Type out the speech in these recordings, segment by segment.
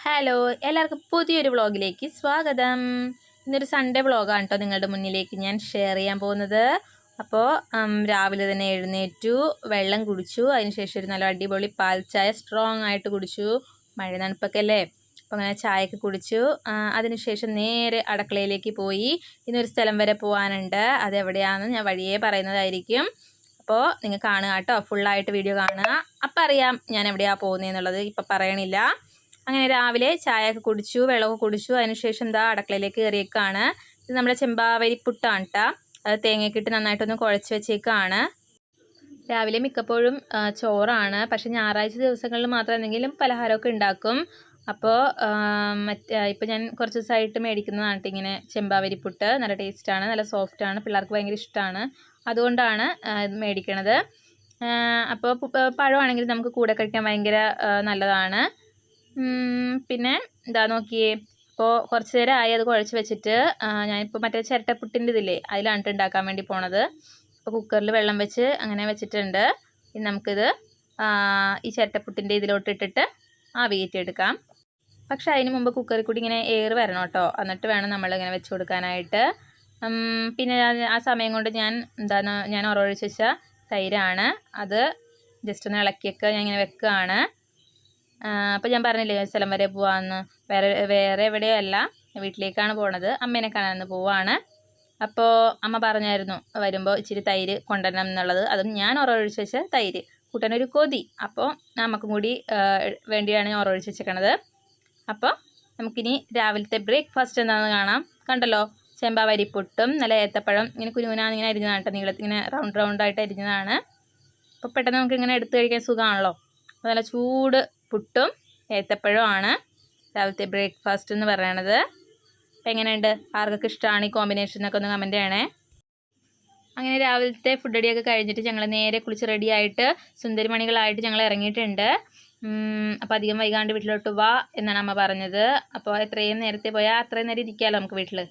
Hello, എല്ലാവർക്കും പുതിയൊരു വ്ളോഗിലേക്ക് സ്വാഗതം. ഇന്നൊരു സൺഡേ വ്ളോഗാണ് കേട്ടോ നിങ്ങളുടെ മുന്നിലേക്ക് ഞാൻ ഷെയർ ചെയ്യാൻ പോകുന്നത്. അപ്പോൾ രാവിലെ തന്നെ എഴുന്നേറ്റു, വെള്ളം കുടിച്ചു, അതിനുശേഷം ഒരു നല്ല അടിപൊളി പാൽ ചായ സ്ട്രോങ് ആയിട്ട് കുടിച്ചു. മഴ തണുപ്പൊക്കെ അല്ലേ, അപ്പോൾ അങ്ങനെ ചായയൊക്കെ കുടിച്ചു. അതിനുശേഷം നേരെ അടുക്കളയിലേക്ക് പോയി. ഇന്നൊരു സ്ഥലം വരെ പോകാനുണ്ട്, അതെവിടെയാണെന്ന് ഞാൻ വഴിയേ പറയുന്നതായിരിക്കും. അപ്പോൾ നിങ്ങൾ കാണുക കേട്ടോ, ഫുള്ളായിട്ട് വീഡിയോ കാണുക. അപ്പം അറിയാം ഞാൻ എവിടെയാണ് പോകുന്നതെന്നുള്ളത്, ഇപ്പം പറയണില്ല. അങ്ങനെ രാവിലെ ചായയൊക്കെ കുടിച്ചു, വെള്ളമൊക്കെ കുടിച്ചു. അതിനുശേഷം എന്താ അടുക്കളയിലേക്ക് കയറിയേക്കാണ്. ഇത് നമ്മുടെ ചെമ്പാവരി പുട്ടാണ് കേട്ടോ. അത് തേങ്ങയൊക്കെ ഇട്ട് നന്നായിട്ടൊന്ന് കുഴച്ച് വെച്ചേക്കാണ്. രാവിലെ മിക്കപ്പോഴും ചോറാണ്, പക്ഷെ ഞായറാഴ്ച ദിവസങ്ങളിൽ മാത്രം എന്തെങ്കിലും പലഹാരമൊക്കെ ഉണ്ടാക്കും. അപ്പോൾ ഇപ്പോൾ ഞാൻ കുറച്ച് ദിവസമായിട്ട് മേടിക്കുന്നതാണ് കേട്ടോ ഇങ്ങനെ ചെമ്പാവരി പുട്ട്. നല്ല ടേസ്റ്റാണ്, നല്ല സോഫ്റ്റാണ്, പിള്ളേർക്ക് ഭയങ്കര ഇഷ്ടമാണ്. അതുകൊണ്ടാണ് മേടിക്കണത്. അപ്പോൾ പഴമാണെങ്കിൽ നമുക്ക് കൂടെ കഴിക്കാൻ ഭയങ്കര നല്ലതാണ്. പിന്നെ എന്താ നോക്കിയേ, അപ്പോൾ കുറച്ച് നേരം ആയി അത് കുഴച്ച് വെച്ചിട്ട്. ഞാനിപ്പോൾ മറ്റേ ചിരട്ടപ്പുട്ടിൻ്റെ ഇതില്ലേ, അതിലാണ് ഉണ്ടാക്കാൻ വേണ്ടി പോണത്. അപ്പോൾ കുക്കറിൽ വെള്ളം വെച്ച് അങ്ങനെ വെച്ചിട്ടുണ്ട്. ഇനി നമുക്കിത് ഈ ചിരട്ടപ്പുട്ടിൻ്റെ ഇതിലോട്ട് ഇട്ടിട്ട് ആവിയേറ്റെടുക്കാം. പക്ഷെ അതിന് മുമ്പ് കുക്കറിൽ കൂടി ഇങ്ങനെ എയർ വരണം കേട്ടോ, എന്നിട്ട് വേണം നമ്മളിങ്ങനെ വെച്ച് കൊടുക്കാനായിട്ട്. പിന്നെ ആ സമയം കൊണ്ട് ഞാൻ ഉറവൊഴിച്ച് വെച്ച തൈരാണ്, അത് ജസ്റ്റ് ഒന്ന് ഇളക്കിയൊക്കെ ഞാൻ ഇങ്ങനെ വെക്കുകയാണ്. അപ്പോൾ ഞാൻ പറഞ്ഞില്ലേ സ്ഥലം വരെ പോവാമെന്ന്. വേറെ എവിടെയോ അല്ല, വീട്ടിലേക്കാണ് പോണത്. അമ്മേനെ കാണാൻ പോവാണ്. അപ്പോൾ അമ്മ പറഞ്ഞായിരുന്നു വരുമ്പോൾ ഇച്ചിരി തൈര് കൊണ്ടുവരണം എന്നുള്ളത്. അതും ഞാൻ ഉറവൊഴിച്ച് വെച്ച തൈര് കൂട്ടാനൊരു കൊതി. അപ്പോൾ നമുക്കും കൂടി വേണ്ടിയാണ് ഞാൻ ഉറവൊഴിച്ച് വെച്ചേക്കണത്. അപ്പോൾ നമുക്കിനി രാവിലത്തെ ബ്രേക്ക്ഫാസ്റ്റ് എന്താണെന്ന് കാണാം. കണ്ടല്ലോ, ചെമ്പാവരി പുട്ടും നല്ല ഏത്തപ്പഴം ഇങ്ങനെ കുനുകുനാന്ന് ഇങ്ങനെ അരിഞ്ഞതാണ് കേട്ടോ, നീളത്തിൽ ഇങ്ങനെ റൗണ്ടായിട്ട് അരിഞ്ഞതാണ്. അപ്പോൾ പെട്ടെന്ന് നമുക്കിങ്ങനെ എടുത്ത് കഴിക്കാൻ സുഖമാണല്ലോ. അപ്പോൾ നല്ല ചൂട് പുട്ടും ഏത്തപ്പഴമാണ് രാവിലത്തെ ബ്രേക്ക്ഫാസ്റ്റ് എന്ന് പറയണത്. അപ്പം എങ്ങനെയുണ്ട്, ആർക്കൊക്കെ ഇഷ്ടമാണ് ഈ കോമ്പിനേഷനൊക്കെ ഒന്ന് കമൻറ്റ് ചെയ്യണേ. അങ്ങനെ രാവിലത്തെ ഫുഡ് റെഡിയൊക്കെ കഴിഞ്ഞിട്ട് ഞങ്ങൾ നേരെ കുളിച്ച് റെഡിയായിട്ട് സുന്ദരിമണികളായിട്ട് ഞങ്ങൾ ഇറങ്ങിയിട്ടുണ്ട്. അപ്പോൾ അധികം വൈകാണ്ട് വീട്ടിലോട്ട് വാ എന്നാണ് അമ്മ പറഞ്ഞത്. അപ്പോൾ എത്രയും നേരത്തെ പോയാൽ അത്രയും നേരം ഇരിക്കാമല്ലോ നമുക്ക് വീട്ടിൽ,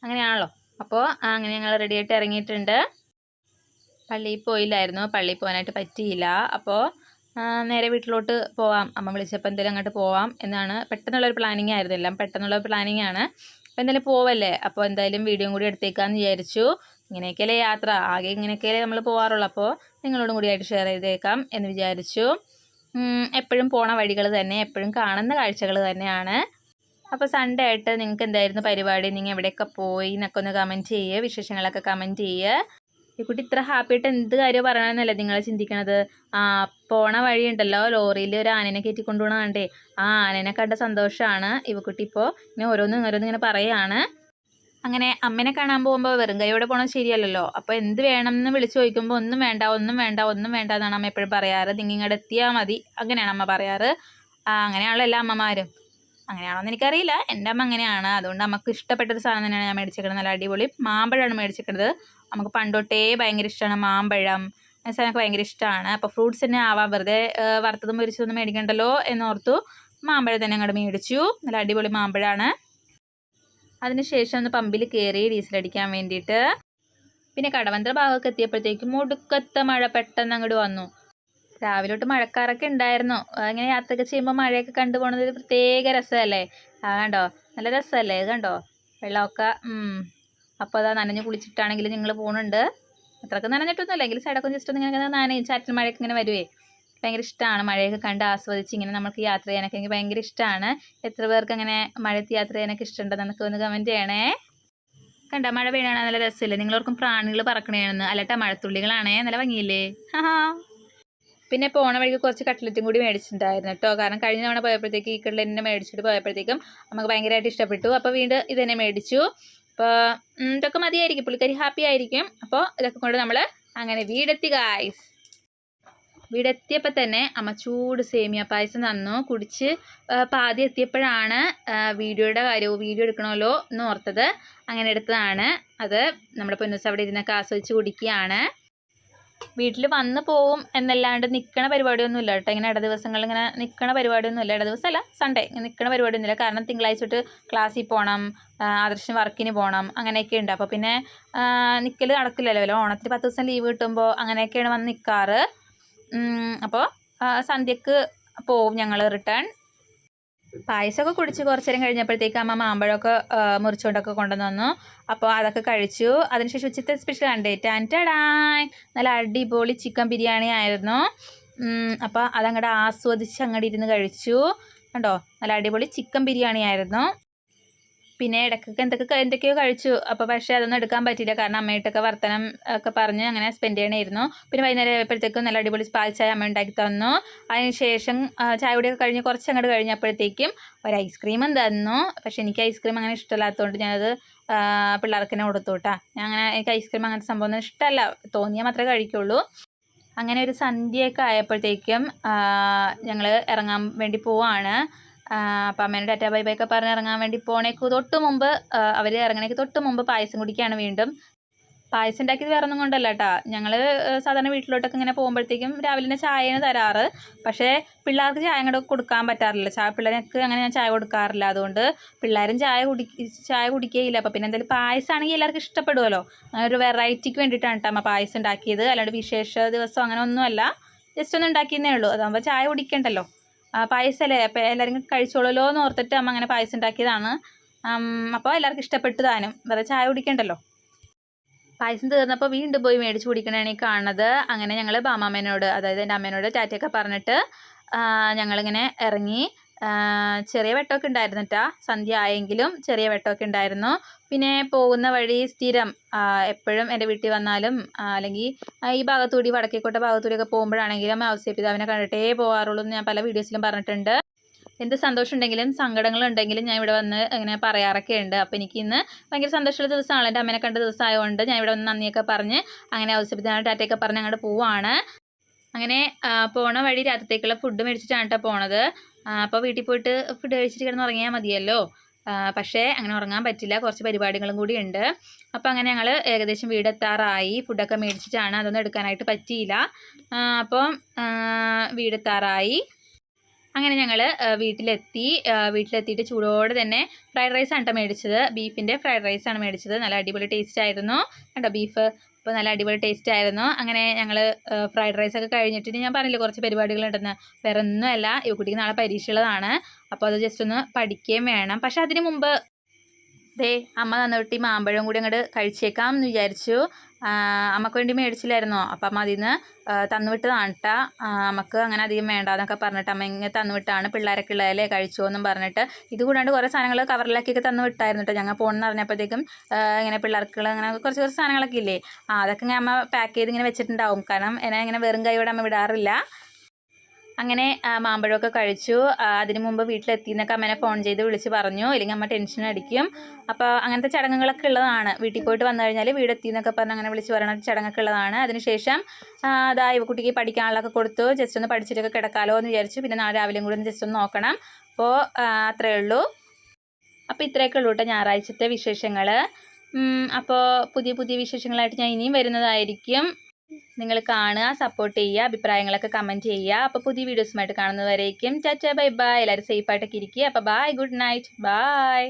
അങ്ങനെയാണല്ലോ. അപ്പോൾ അങ്ങനെ ഞങ്ങൾ റെഡിയായിട്ട് ഇറങ്ങിയിട്ടുണ്ട്. പള്ളിയിൽ പോയില്ലായിരുന്നു, പള്ളിയിൽ പോകാനായിട്ട് പറ്റിയില്ല. അപ്പോൾ നേരെ വീട്ടിലോട്ട് പോവാം, അമ്മ വിളിച്ചപ്പോൾ എന്തെങ്കിലും അങ്ങോട്ട് പോവാം എന്നാണ്. പെട്ടെന്നുള്ളൊരു പ്ലാനിങ് ആയിരുന്നു, എല്ലാം പെട്ടെന്നുള്ള പ്ലാനിങ് ആണ്. അപ്പോൾ എന്തായാലും പോവല്ലേ, അപ്പോൾ എന്തായാലും വീഡിയോയും കൂടി എടുത്തേക്കാമെന്ന് വിചാരിച്ചു. ഇങ്ങനെയൊക്കെയല്ലേ യാത്ര, ആകെ ഇങ്ങനെയൊക്കെയല്ലേ നമ്മൾ പോകാറുള്ളൂ. അപ്പോൾ നിങ്ങളോടും കൂടിയായിട്ട് ഷെയർ ചെയ്തേക്കാം എന്ന് വിചാരിച്ചു. എപ്പോഴും പോണ വഴികൾ തന്നെ, എപ്പോഴും കാണുന്ന കാഴ്ചകൾ തന്നെയാണ്. അപ്പോൾ സൺഡേ ആയിട്ട് നിങ്ങൾക്ക് എന്തായിരുന്നു പരിപാടി, നിങ്ങൾ എവിടെയൊക്കെ പോയി എന്നൊക്കെ ഒന്ന് കമൻറ്റ് ചെയ്യുക, വിശേഷങ്ങളൊക്കെ കമൻറ്റ് ചെയ്യുക. ഈ കുട്ടി ഇത്ര ഹാപ്പി ആയിട്ട് എന്ത് കാര്യം പറയണമെന്നല്ലേ നിങ്ങൾ ചിന്തിക്കണത്. പോണ വഴിയുണ്ടല്ലോ, ലോറിയിൽ ഒരു ആനനെ കയറ്റി കൊണ്ടുപോകണേ, ആ ആനനെ കണ്ട സന്തോഷമാണ് ഇവക്കുട്ടി. ഇപ്പോൾ ഇങ്ങനെ ഓരോന്നും ഇങ്ങനെ പറയുകയാണ്. അങ്ങനെ അമ്മേനെ കാണാൻ പോകുമ്പോൾ വെറും കൈയോടെ പോകണത് ശരിയല്ലല്ലോ. അപ്പോൾ എന്ത് വേണം എന്ന് വിളിച്ച് ചോദിക്കുമ്പോൾ ഒന്നും വേണ്ട എന്നാണ് അമ്മ എപ്പോഴും പറയാറ്. ഇങ്ങോട്ട് എത്തിയാൽ മതി, അങ്ങനെയാണ് അമ്മ പറയാറ്. അങ്ങനെയാണല്ലോ എല്ലാ അമ്മമാരും. അങ്ങനെയാണോന്ന് എനിക്കറിയില്ല, എൻ്റെ അമ്മ അങ്ങനെയാണ്. അതുകൊണ്ട് നമുക്ക് ഇഷ്ടപ്പെട്ടൊരു സാധനം തന്നെയാണ് ഞാൻ മേടിച്ചേക്കുന്നത്. നല്ല അടിപൊളി മാമ്പഴമാണ് മേടിച്ചേക്കുന്നത്. നമുക്ക് പണ്ടൊട്ടേ ഭയങ്കര ഇഷ്ടമാണ് മാമ്പഴം, സാധനമൊക്കെ ഭയങ്കര ഇഷ്ടമാണ്. അപ്പോൾ ഫ്രൂട്ട്സ് തന്നെ ആവാം, വെറുതെ വറുത്തതും പൊരിച്ചതൊന്നും മേടിക്കണ്ടല്ലോ എന്നോർത്തു മാമ്പഴം തന്നെ അങ്ങോട്ട് മേടിച്ചു. നല്ല അടിപൊളി മാമ്പഴമാണ്. അതിനുശേഷം ഒന്ന് പമ്പിൽ കയറി ഡീസലടിക്കാൻ വേണ്ടിയിട്ട്. പിന്നെ കടവന്ത്ര ഭാഗമൊക്കെ എത്തിയപ്പോഴത്തേക്കും ഒടുക്കത്തെ മഴ പെട്ടെന്ന് അങ്ങോട്ട് വന്നു. രാവിലെ തൊട്ട് മഴക്കാറൊക്കെ ഉണ്ടായിരുന്നു. ഇങ്ങനെ യാത്രയൊക്കെ ചെയ്യുമ്പോൾ മഴയൊക്കെ കണ്ടു പോകുന്നത് ഒരു പ്രത്യേക രസമല്ലേ. കണ്ടോ, നല്ല രസമല്ലേ, കണ്ടോ വെള്ളമൊക്കെ. അപ്പോൾ അതാ നനഞ്ഞ് കുളിച്ചിട്ടാണെങ്കിൽ നിങ്ങൾ പോകുന്നുണ്ട്. അത്രയ്ക്ക് നനഞ്ഞിട്ടൊന്നുമില്ല, എങ്കിൽ സൈഡൊക്കെ ജസ്റ്റ് ഒന്ന് ഇങ്ങനെ നനയും, ചാറ്റൽ മഴയൊക്കെ ഇങ്ങനെ വരുവേ. ഭയങ്കര ഇഷ്ടമാണ് മഴയൊക്കെ കണ്ട് ആസ്വദിച്ച് ഇങ്ങനെ നമുക്ക് യാത്ര ചെയ്യാനൊക്കെ എനിക്ക് ഭയങ്കര ഇഷ്ടമാണ്. എത്ര പേർക്ക് അങ്ങനെ മഴയത്ത് യാത്ര ചെയ്യാനൊക്കെ ഇഷ്ടമുണ്ടെന്ന് നമുക്ക് ഒന്ന് കമൻറ്റ് ചെയ്യണേ. കണ്ടോ മഴ പെയ്യണ നല്ല രസമില്ലേ. നിങ്ങളോർക്കും പ്രാണികൾ പറക്കണേണെന്ന്, അല്ലട്ടാ മഴത്തുള്ളികളാണേ, നല്ല ഭംഗിയില്ലേ. പിന്നെ പോണ വഴിക്ക് കുറച്ച് കട്ട്ലറ്റും കൂടി മേടിച്ചിട്ടുണ്ടായിരുന്നു കേട്ടോ. കാരണം കഴിഞ്ഞ തവണ പോയപ്പോഴത്തേക്ക് ഈ കട്ട്ലറ്റിനെ മേടിച്ചിട്ട് പോയപ്പോഴത്തേക്കും നമുക്ക് ഭയങ്കരമായിട്ട് ഇഷ്ടപ്പെട്ടു. അപ്പോൾ വീണ്ടും ഇത് തന്നെ മേടിച്ചു. അപ്പോൾ ഇതൊക്കെ മതിയായിരിക്കും, പുള്ളിക്കാരി ഹാപ്പി ആയിരിക്കും. അപ്പോൾ ഇതൊക്കെ കൊണ്ട് നമ്മൾ അങ്ങനെ വീടെത്തി ഗായ്സ്. വീടെത്തിയപ്പോൾ തന്നെ അമ്മ ചൂട് സേമിയ പായസം തന്നു. കുടിച്ച് പാതി എത്തിയപ്പോഴാണ് വീഡിയോ എടുക്കണമല്ലോ എന്ന് ഓർത്തത്. അങ്ങനെ എടുത്തതാണ്. അത് നമ്മുടെ പൊന്നൂസ് അവിടെ ഇരുന്നൊക്കെ ആസ്വദിച്ച് കുടിക്കുകയാണ്. വീട്ടിൽ വന്ന് പോവും എന്നല്ലാണ്ട് നിൽക്കണ പരിപാടിയൊന്നുമില്ല കേട്ടോ. ഇങ്ങനെ ദിവസങ്ങളിൽ ഇങ്ങനെ നിൽക്കണ പരിപാടിയൊന്നുമില്ല. ദിവസമല്ല, സൺഡേ നിൽക്കണ പരിപാടിയൊന്നുമില്ല. കാരണം തിങ്കളാഴ്ച തൊട്ട് ക്ലാസ്സിൽ പോകണം, ആദർശം വർക്കിന് പോകണം, അങ്ങനെയൊക്കെ ഉണ്ട്. അപ്പോൾ പിന്നെ നിൽക്കൽ നടക്കില്ലല്ലോ. ഓണത്തിന് 10 ദിവസം ലീവ് കിട്ടുമ്പോൾ അങ്ങനെയൊക്കെയാണ് വന്ന് നിൽക്കാറ്. അപ്പോൾ സന്ധ്യക്ക് പോവും ഞങ്ങൾ റിട്ടേൺ. പായസമൊക്കെ കുടിച്ച് കുറച്ച് നേരം കഴിഞ്ഞപ്പോഴത്തേക്ക് അമ്മ മാമ്പഴമൊക്കെ മുറിച്ചുകൊണ്ടൊക്കെ കൊണ്ടുവന്ന് വന്നു. അപ്പോൾ അതൊക്കെ കഴിച്ചു. അതിനുശേഷം ഉച്ചത്തെ സ്പെഷ്യൽ കണ്ടേ ടാൻറ്റടായ് നല്ല അടിപൊളി ചിക്കൻ ബിരിയാണി ആയിരുന്നു. അപ്പോൾ അതങ്ങോട്ട് ആസ്വദിച്ച് അങ്ങോട്ട് ഇരുന്ന് കഴിച്ചു. കണ്ടോ, നല്ല അടിപൊളി ചിക്കൻ ബിരിയാണി ആയിരുന്നു. പിന്നെ ഇടയ്ക്കൊക്കെ എന്തൊക്കെയോ കഴിച്ചു. അപ്പോൾ പക്ഷേ അതൊന്നും എടുക്കാൻ പറ്റിയില്ല, കാരണം അമ്മയിട്ടൊക്കെ വർത്തനം ഒക്കെ പറഞ്ഞ് അങ്ങനെ സ്പെൻഡ് ചെയ്യണമായിരുന്നു. പിന്നെ വൈകുന്നേരം ആയപ്പോഴത്തേക്കും നല്ല അടിപൊളി പാൽ ചായ അമ്മ ഉണ്ടാക്കി തന്നു. അതിന് ശേഷം ചായ കുടിയൊക്കെ കഴിഞ്ഞ് കുറച്ച് അങ്ങോട്ട് കഴിഞ്ഞപ്പോഴത്തേക്കും ഒരു ഐസ്ക്രീമും തന്നു. പക്ഷേ എനിക്ക് ഐസ്ക്രീം അങ്ങനെ ഇഷ്ടമില്ലാത്തതുകൊണ്ട് ഞാനത് പിള്ളേർക്ക് തന്നെ കൊടുത്തു കേട്ടോ. എനിക്ക് ഐസ്ക്രീം അങ്ങനത്തെ സംഭവമൊന്നും ഇഷ്ടമല്ല, തോന്നിയാൽ മാത്രമേ കഴിക്കുള്ളൂ. അങ്ങനെ ഒരു സന്ധ്യയൊക്കെ ആയപ്പോഴത്തേക്കും ഞങ്ങൾ ഇറങ്ങാൻ വേണ്ടി പോവാണ്. അപ്പം അമ്മേനെ ടാറ്റാ ബൈ ബൈ ഒക്കെ പറഞ്ഞ് ഇറങ്ങാൻ വേണ്ടി പോണേക്ക് തൊട്ട് മുമ്പ് അവർ ഇറങ്ങണേക്ക് തൊട്ട് മുമ്പ് പായസം കുടിക്കുകയാണ് വീണ്ടും. പായസം ഉണ്ടാക്കിയത് വേറെ ഒന്നും കൊണ്ടല്ല കേട്ടോ. ഞങ്ങൾ സാധാരണ വീട്ടിലോട്ടൊക്കെ ഇങ്ങനെ പോകുമ്പോഴത്തേക്കും രാവിലെ തന്നെ ചായയാണ് തരാറ്. പക്ഷേ പിള്ളേർക്ക് ചായ അങ്ങോട്ട് കൊടുക്കാൻ പറ്റാറില്ല. പിള്ളേർക്ക് അങ്ങനെ ഞാൻ ചായ കൊടുക്കാറില്ല. അതുകൊണ്ട് പിള്ളേരും ചായ കുടിക്കുകയില്ല. അപ്പോൾ പിന്നെ എന്തായാലും പായസമാണെങ്കിൽ എല്ലാവർക്കും ഇഷ്ടപ്പെടുമല്ലോ. അങ്ങനെ ഒരു വെറൈറ്റിക്ക് വേണ്ടിയിട്ടാണ് കേട്ടോ അമ്മ പായസം ഉണ്ടാക്കിയത്. അല്ലാണ്ട് വിശേഷ ദിവസം അങ്ങനെ ഒന്നുമല്ല, ജസ്റ്റ് ഒന്ന് ഉണ്ടാക്കിയെന്നേ ഉള്ളൂ. അതാകുമ്പോൾ ചായ കുടിക്കണ്ടല്ലോ, പായസമല്ലേ, അപ്പോൾ എല്ലാവരും കഴിച്ചോളല്ലോ എന്ന് ഓർത്തിട്ട് അമ്മ അങ്ങനെ പായസം ഉണ്ടാക്കിയതാണ്. അപ്പോൾ എല്ലാവർക്കും ഇഷ്ടപ്പെട്ടു താനും, വേറെ ചായ കുടിക്കണ്ടല്ലോ. പായസം തീർന്നപ്പോൾ വീണ്ടും പോയി മേടിച്ച് കുടിക്കണതാണ് ഈ കാണുന്നത്. അങ്ങനെ ഞങ്ങൾ ബാമാമ്മേനോട്, അതായത് എൻ്റെ അമ്മേനോട് ടാറ്റയൊക്കെ പറഞ്ഞിട്ട് ഞങ്ങളിങ്ങനെ ഇറങ്ങി. ചെറിയ വെട്ടമൊക്കെ ഉണ്ടായിരുന്നു കേട്ടോ, സന്ധ്യ ആയെങ്കിലും ചെറിയ വെട്ടമൊക്കെ ഉണ്ടായിരുന്നു. പിന്നെ പോകുന്ന വഴി സ്ഥിരം എപ്പോഴും എൻ്റെ വീട്ടിൽ വന്നാലും അല്ലെങ്കിൽ ഈ ഭാഗത്തൂടി വടക്കേക്കോട്ട ഭാഗത്തൂടിയൊക്കെ പോകുമ്പോഴാണെങ്കിലും ഔസേപ്പിതാവിനെ കണ്ടിട്ടേ പോകാറുള്ളൂ എന്ന് ഞാൻ പല വീഡിയോസിലും പറഞ്ഞിട്ടുണ്ട്. എന്ത് സന്തോഷം ഉണ്ടെങ്കിലും സങ്കടങ്ങളുണ്ടെങ്കിലും ഞാൻ ഇവിടെ വന്ന് ഇങ്ങനെ പറയാറൊക്കെ ഉണ്ട്. അപ്പോൾ എനിക്ക് ഇന്ന് ഭയങ്കര സന്തോഷമുള്ള ദിവസമാണ്, എൻ്റെ അമ്മേനെ കണ്ട ദിവസമായതുകൊണ്ട് ഞാൻ ഇവിടെ വന്ന് നന്ദിയൊക്കെ പറഞ്ഞ് അങ്ങനെ ഔസേപ്പിതാവിനെ ടാറ്റയൊക്കെ പറഞ്ഞ് അങ്ങോട്ട് പോവാണ്. അങ്ങനെ പോണ വഴി രാത്രിത്തേക്കുള്ള ഫുഡ് മേടിച്ചിട്ടാണ് കേട്ടോ പോണത്. അപ്പോൾ വീട്ടിൽ പോയിട്ട് ഫുഡ് കഴിച്ചിട്ട് കിടന്ന് ഉറങ്ങിയാൽ മതിയല്ലോ. പക്ഷേ അങ്ങനെ ഉറങ്ങാൻ പറ്റില്ല, കുറച്ച് പരിപാടികളും കൂടി ഉണ്ട്. അപ്പോൾ അങ്ങനെ ഞങ്ങൾ ഏകദേശം വീടെത്താറായി. ഫുഡൊക്കെ മേടിച്ചിട്ടാണ്, അതൊന്നും എടുക്കാനായിട്ട് പറ്റിയില്ല. അപ്പം വീടെത്താറായി. അങ്ങനെ ഞങ്ങൾ വീട്ടിലെത്തിയിട്ട് ചൂടോടെ തന്നെ ഫ്രൈഡ് റൈസാണ് കേട്ടോ മേടിച്ചത്. ബീഫിൻ്റെ ഫ്രൈഡ് റൈസാണ് മേടിച്ചത്. നല്ല അടിപൊളി ടേസ്റ്റ് ആയിരുന്നു കേട്ടോ ബീഫ്. അപ്പോൾ നല്ല അടിപൊളി ടേസ്റ്റ് ആയിരുന്നു. അങ്ങനെ ഞങ്ങൾ ഫ്രൈഡ് റൈസൊക്കെ കഴിഞ്ഞിട്ട് ഞാൻ പറഞ്ഞില്ലേ കുറച്ച് പരിപാടികളുണ്ടെന്ന്, വേറെ ഒന്നുമല്ല, ഈ കുട്ടിക്ക് നാളെ പരീക്ഷയുള്ളതാണ്. അപ്പോൾ അത് ജസ്റ്റ് ഒന്ന് പഠിക്കുകയും വേണം. പക്ഷേ അതിന് മുമ്പ് അമ്മ തന്നിട്ട് ഈ മാമ്പഴം കൂടി അങ്ങോട്ട് കഴിച്ചേക്കാം എന്ന് വിചാരിച്ചു. അമ്മക്ക് വേണ്ടി മേടിച്ചില്ലായിരുന്നോ, അപ്പം അമ്മ അതിൽ നിന്ന് തന്നുവിട്ടതാണ് കേട്ടോ. അമ്മക്ക് അങ്ങനെ അധികം വേണ്ടാന്നൊക്കെ പറഞ്ഞിട്ട് അമ്മ ഇങ്ങനെ തന്നുവിട്ടാണ്. പിള്ളേരൊക്കെ ഉള്ളതല്ലേ കഴിച്ചോ എന്നും പറഞ്ഞിട്ട്. ഇത് കൂടാണ്ട് കുറേ സാധനങ്ങൾ കവറിലാക്കിയൊക്കെ തന്നുവിട്ടായിരുന്നു കേട്ടോ. ഞങ്ങൾ പോകണമെന്ന് അറിഞ്ഞപ്പോഴത്തേക്കും ഇങ്ങനെ പിള്ളേർക്കുള്ള അങ്ങനെ കുറച്ച് സാധനങ്ങളൊക്കെ ഇല്ലേ, അതൊക്കെ ഇങ്ങനെ അമ്മ പാക്ക് ചെയ്ത് ഇങ്ങനെ വെച്ചിട്ടുണ്ടാവും. കാരണം എന്നെ ഇങ്ങനെ വെറും കൈയോടെ അമ്മ വിടാറില്ല. അങ്ങനെ മാമ്പഴമൊക്കെ കഴിച്ചു. അതിന് മുമ്പ് വീട്ടിലെത്തിയെന്നൊക്കെ അമ്മേനെ ഫോൺ ചെയ്ത് വിളിച്ച് പറഞ്ഞു, ഇല്ലെങ്കിൽ അമ്മ ടെൻഷൻ അടിക്കും. അപ്പോൾ അങ്ങനത്തെ ചടങ്ങുകളൊക്കെ ഉള്ളതാണ്. വീട്ടിൽ പോയിട്ട് വന്നു കഴിഞ്ഞാൽ വീടെത്തിയെന്നൊക്കെ പറഞ്ഞ് അങ്ങനെ വിളിച്ച് പറയണ ചടങ്ങൊക്കെ ഉള്ളതാണ്. അതിനുശേഷം കുട്ടിക്ക് പഠിക്കാനുള്ളതൊക്കെ കൊടുത്തു. ജസ്റ്റ് ഒന്ന് പഠിച്ചിട്ടൊക്കെ കിടക്കാമല്ലോ എന്ന് വിചാരിച്ചു. പിന്നെ നാളെ രാവിലെയും കൂടി ഒന്ന് ജസ്റ്റ് ഒന്ന് നോക്കണം. അപ്പോൾ അത്രയേ ഉള്ളൂ. അപ്പോൾ ഇത്രയൊക്കെ ഉള്ളൂ കേട്ടോ ഞായറാഴ്ചത്തെ വിശേഷങ്ങൾ. അപ്പോൾ പുതിയ വിശേഷങ്ങളായിട്ട് ഞാൻ ഇനിയും വരുന്നതായിരിക്കും. നിങ്ങൾ കാണുക, സപ്പോർട്ട് ചെയ്യുക, അഭിപ്രായങ്ങളൊക്കെ കമൻറ്റ് ചെയ്യുക. അപ്പോൾ പുതിയ വീഡിയോസുമായിട്ട് കാണുന്നതുവരേക്കും ടാറ്റാ ബൈ ബൈ. എല്ലാവരും സേഫായിട്ടൊക്കെ ഇരിക്കുക. അപ്പോൾ ബൈ, ഗുഡ് നൈറ്റ്, ബൈ.